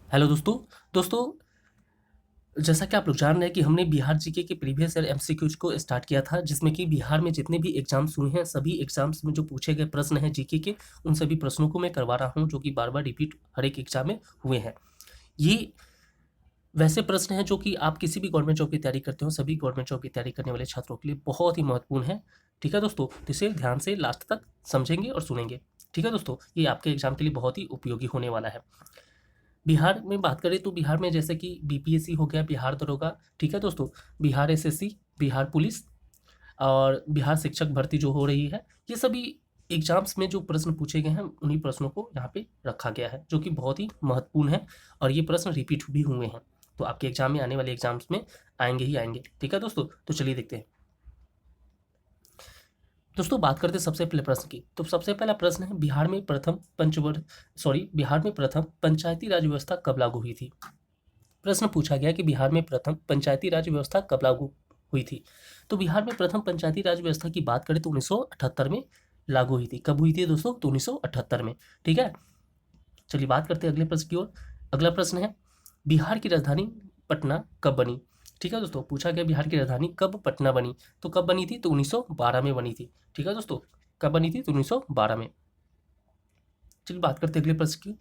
Hello दोस्तों। दोस्तों, जैसा कि आप लोग जान रहे हैं कि हमने बिहार जीके के प्रीवियस ईयर एमसीक्यूज को स्टार्ट किया था, जिसमें कि बिहार में जितने भी एग्जाम्स हुए हैं सभी एग्जाम्स में जो पूछे गए प्रश्न हैं जीके के, उन सभी प्रश्नों को मैं करवा रहा हूं, जो कि बार बार रिपीट हर एक एग्जाम में हुए हैं। ये वैसे प्रश्न हैं जो कि आप किसी भी गवर्नमेंट जॉब की तैयारी करते हो, सभी गवर्नमेंट जॉब की तैयारी करने वाले छात्रों के लिए बहुत ही महत्वपूर्ण है। ठीक है दोस्तों, तो इसे ध्यान से लास्ट तक समझेंगे और सुनेंगे। ठीक है दोस्तों, ये आपके एग्जाम के लिए बहुत ही उपयोगी होने वाला है। बिहार में बात करें तो बिहार में जैसे कि बीपीएससी हो गया, बिहार दरोगा, ठीक है दोस्तों, बिहार एसएससी, बिहार पुलिस और बिहार शिक्षक भर्ती जो हो रही है, ये सभी एग्जाम्स में जो प्रश्न पूछे गए हैं उन्हीं प्रश्नों को यहाँ पे रखा गया है, जो कि बहुत ही महत्वपूर्ण है और ये प्रश्न रिपीट भी हुए हैं, तो आपके एग्जाम में आने वाले एग्जाम्स में आएंगे ही आएंगे। ठीक है दोस्तों, तो चलिए देखते हैं। दोस्तों, बात करते हैं सबसे पहले प्रश्न की। तो सबसे पहला प्रश्न है, बिहार में प्रथम पंचायती राज व्यवस्था कब लागू हुई थी। प्रश्न पूछा गया कि बिहार में प्रथम पंचायती राज व्यवस्था कब लागू हुई थी। तो बिहार में प्रथम पंचायती राज व्यवस्था की बात करें तो 1978 में लागू हुई थी। कब हुई थी दोस्तों? तो 1978 में। ठीक है, चलिए बात करते हैं अगले प्रश्न की ओर। अगला प्रश्न है, बिहार की राजधानी पटना कब बनी। ठीक है दोस्तों, पूछा गया बिहार की राजधानी कब पटना बनी। तो कब बनी थी? तो 1912 में बनी थी। ठीक है दोस्तों, कब बनी थी? तो 1912 में। चलिए बात करते हैं अगले प्रश्न की।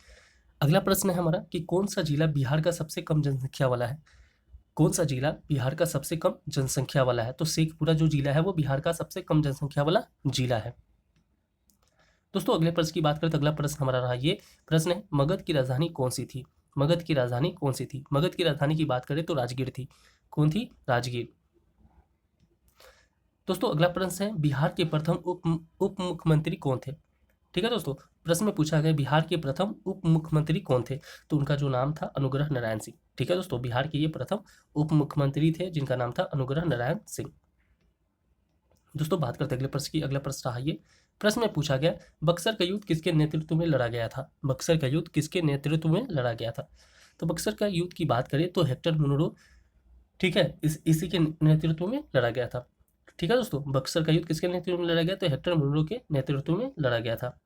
अगला प्रश्न है हमारा कि कौन सा जिला बिहार का सबसे कम जनसंख्या वाला है। कौन सा जिला बिहार का सबसे कम जनसंख्या वाला है। तो शेखपुरा जो जिला है वो बिहार का सबसे कम जनसंख्या वाला जिला है। दोस्तों, अगले प्रश्न की बात करें तो अगला प्रश्न हमारा रहा, ये प्रश्न है, मगध की राजधानी कौन सी थी। मगध की राजधानी कौन सी थी। मगध की राजधानी की बात करें तो राजगीर थी। कौन थी? राजगीर। दोस्तों, अगला प्रश्न है, बिहार के प्रथम उप मुख्यमंत्री कौन थे। ठीक है दोस्तों, प्रश्न में पूछा गया बिहार के प्रथम उप मुख्यमंत्री कौन थे। तो उनका जो नाम था अनुग्रह नारायण सिंह। ठीक है दोस्तों, बिहार के ये प्रथम उप मुख्यमंत्री थे जिनका नाम था अनुग्रह नारायण सिंह। दोस्तों, बात करते अगले प्रश्न की। अगला प्रश्न रहा, ये प्रश्न में पूछा गया, बक्सर का युद्ध किसके नेतृत्व में लड़ा गया था। बक्सर का युद्ध किसके नेतृत्व में लड़ा गया था। तो बक्सर का युद्ध की बात करें तो हेक्टर मुनरो, ठीक है, इसी के नेतृत्व में लड़ा गया था। ठीक है दोस्तों, बक्सर का युद्ध किसके नेतृत्व में लड़ा गया? तो हेक्टर मुनरो के नेतृत्व में लड़ा गया था।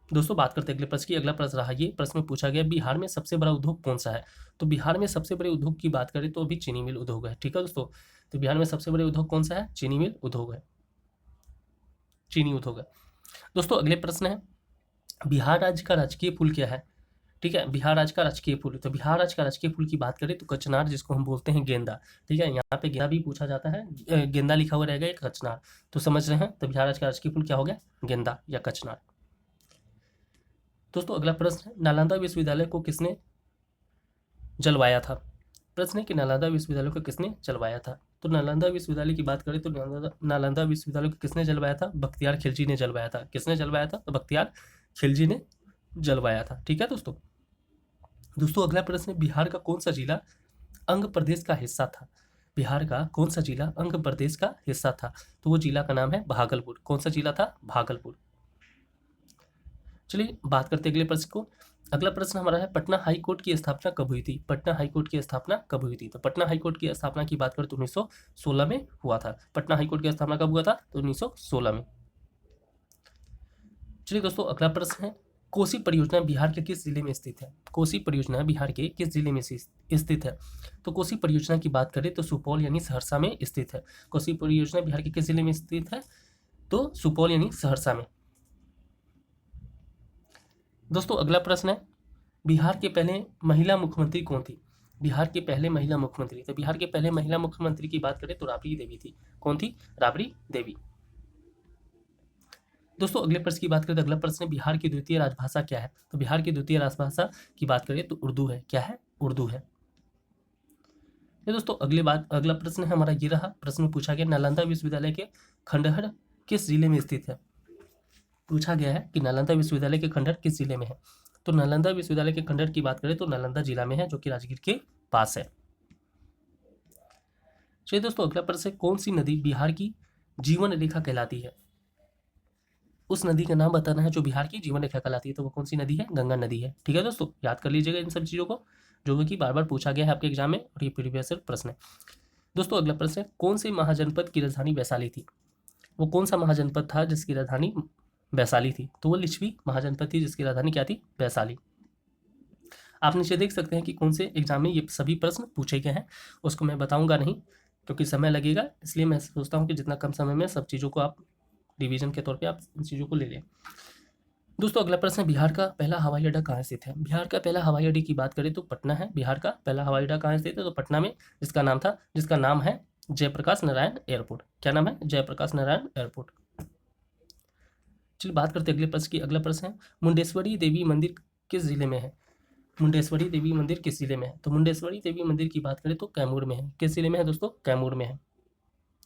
दोस्तों, बात करते हैं अगले प्रश्न की। अगला प्रश्न रहा, ये प्रश्न में पूछा गया बिहार में सबसे बड़ा उद्योग कौन सा है। तो बिहार में सबसे बड़े उद्योग की बात करें तो अभी चीनी मिल उद्योग है। ठीक है दोस्तों, तो बिहार में सबसे बड़े उद्योग कौन सा है? चीनी मिल उद्योग है, चीनी उद्योग है। दोस्तों, अगले प्रश्न है, बिहार राज्य का राजकीय फूल क्या है। ठीक है, बिहार राज्य का राजकीय फूल, तो बिहार राज्य का राजकीय फूल की बात करें तो कचनार, जिसको हम बोलते हैं गेंदा। ठीक है, यहाँ पे गेंदा भी पूछा जाता है, गेंदा लिखा हुआ रहेगा, एक कचनार, तो समझ रहे हैं। तो बिहार राज्य का राजकीय फूल क्या हो गया? गेंदा या कचनार। दोस्तों, अगला प्रश्न है, नालंदा विश्वविद्यालय को किसने जलवाया था। प्रश्न है कि नालंदा विश्वविद्यालय को किसने जलवाया था। तो नालंदा विश्वविद्यालय की बात करें तो नालंदा विश्वविद्यालय को किसने जलवाया था? बख्तियार खिलजी ने जलवाया था। किसने जलवाया था? तो बख्तियार खिलजी ने जलवाया था। ठीक है दोस्तों। दोस्तों, अगला प्रश्न है, बिहार का कौन सा जिला अंग प्रदेश का हिस्सा था। बिहार का कौन सा जिला अंग प्रदेश का हिस्सा था। तो वो जिला का नाम है भागलपुर। कौन सा जिला था? भागलपुर। चलिए बात करते हैं अगले प्रश्न को। अगला प्रश्न हमारा है, पटना हाई कोर्ट की स्थापना कब हुई थी। पटना हाई कोर्ट की स्थापना कब हुई थी। तो पटना हाई कोर्ट की स्थापना की बात करें तो 1916 में हुआ था। पटना हाई कोर्ट की स्थापना कब हुआ था? तो 1916 में। चलिए दोस्तों, अगला प्रश्न है, कोसी परियोजना बिहार के किस जिले में स्थित है। कोसी परियोजना बिहार के किस जिले में स्थित है। तो कोसी परियोजना की बात करें तो सुपौल यानी सहरसा में स्थित है। कोसी परियोजना बिहार के किस जिले में स्थित है? तो सुपौल यानी सहरसा में। दोस्तों, अगला प्रश्न है, बिहार के पहले महिला मुख्यमंत्री कौन थी। बिहार के पहले महिला मुख्यमंत्री, तो बिहार के पहले महिला मुख्यमंत्री की बात करें तो राबड़ी देवी थी। कौन थी? राबड़ी देवी। दोस्तों, अगले प्रश्न की बात करें तो अगला प्रश्न है, बिहार की द्वितीय राजभाषा क्या है। तो बिहार की द्वितीय राजभाषा की बात करें तो उर्दू है। क्या है? उर्दू है। ये दोस्तों, अगला प्रश्न है हमारा, ये रहा, प्रश्न में पूछा गया, नालंदा विश्वविद्यालय के खंडहर किस जिले में स्थित है। पूछा गया है कि नालंदा विश्वविद्यालय के खंडहर किस जिले में है। तो नालंदा विश्वविद्यालय के खंडहर की बात करें तो नालंदा जिला में है, जो कि राजगीर के पास है। चलिए दोस्तों, अगला प्रश्न है, कौन सी नदी बिहार की जीवन रेखा कहलाती है। उस नदी का नाम बताना है जो बिहार की जीवन रेखा कहलाती है। तो वो कौन सी नदी है? गंगा नदी है। ठीक है दोस्तों, याद कर लीजिएगा इन सब चीज़ों को, जो कि बार बार पूछा गया है आपके एग्जाम में और ये प्रीवियस प्रश्न है। दोस्तों, अगला प्रश्न है, कौन से महाजनपद की राजधानी वैशाली थी। वो कौन सा महाजनपद था जिसकी राजधानी वैशाली थी। तो वो लिच्छवी महाजनपद थी जिसकी राजधानी क्या थी? वैशाली। आप नीचे देख सकते हैं कि कौन से एग्जाम में ये सभी प्रश्न पूछे गए हैं, उसको मैं बताऊंगा नहीं क्योंकि समय लगेगा, इसलिए मैं सोचता हूँ कि जितना कम समय में सब चीज़ों को आप रिवीजन के तौर पे आप इन चीज़ों को ले लें। दोस्तों अगला प्रश्न है, बिहार का पहला हवाई अड्डा कहाँ स्थित है? बिहार का पहला हवाई अड्डे की बात करें तो पटना है। बिहार का पहला हवाई अड्डा कहाँ स्थित है? तो पटना में, जिसका नाम है जयप्रकाश नारायण एयरपोर्ट। क्या नाम है? जयप्रकाश नारायण एयरपोर्ट। चलिए बात करते हैं अगले प्रश्न की। अगला प्रश्न है, मुंडेश्वरी देवी मंदिर किस जिले में है? मुंडेश्वरी देवी मंदिर किस जिले में है? तो मुंडेश्वरी देवी मंदिर की बात करें तो कैमूर में है। किस जिले में है दोस्तों? कैमूर में है।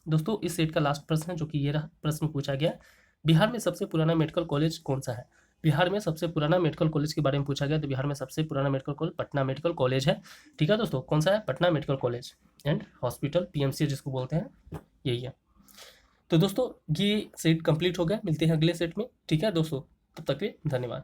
दोस्तों इस सेट का लास्ट प्रश्न है जो कि ये रहा, प्रश्न पूछा गया, बिहार में सबसे पुराना मेडिकल कॉलेज कौन सा है? बिहार में सबसे पुराना मेडिकल कॉलेज के बारे में पूछा गया, तो बिहार में सबसे पुराना medical college Patna medical college है। ठीक है दोस्तों, कौन सा है? Patna medical college and hospital, PMC जिसको बोलते हैं, यही है। तो दोस्तों ये सेट कंप्लीट हो गया, मिलते हैं अगले सेट में। ठीक है दोस्तों, तब तक के लिए धन्यवाद।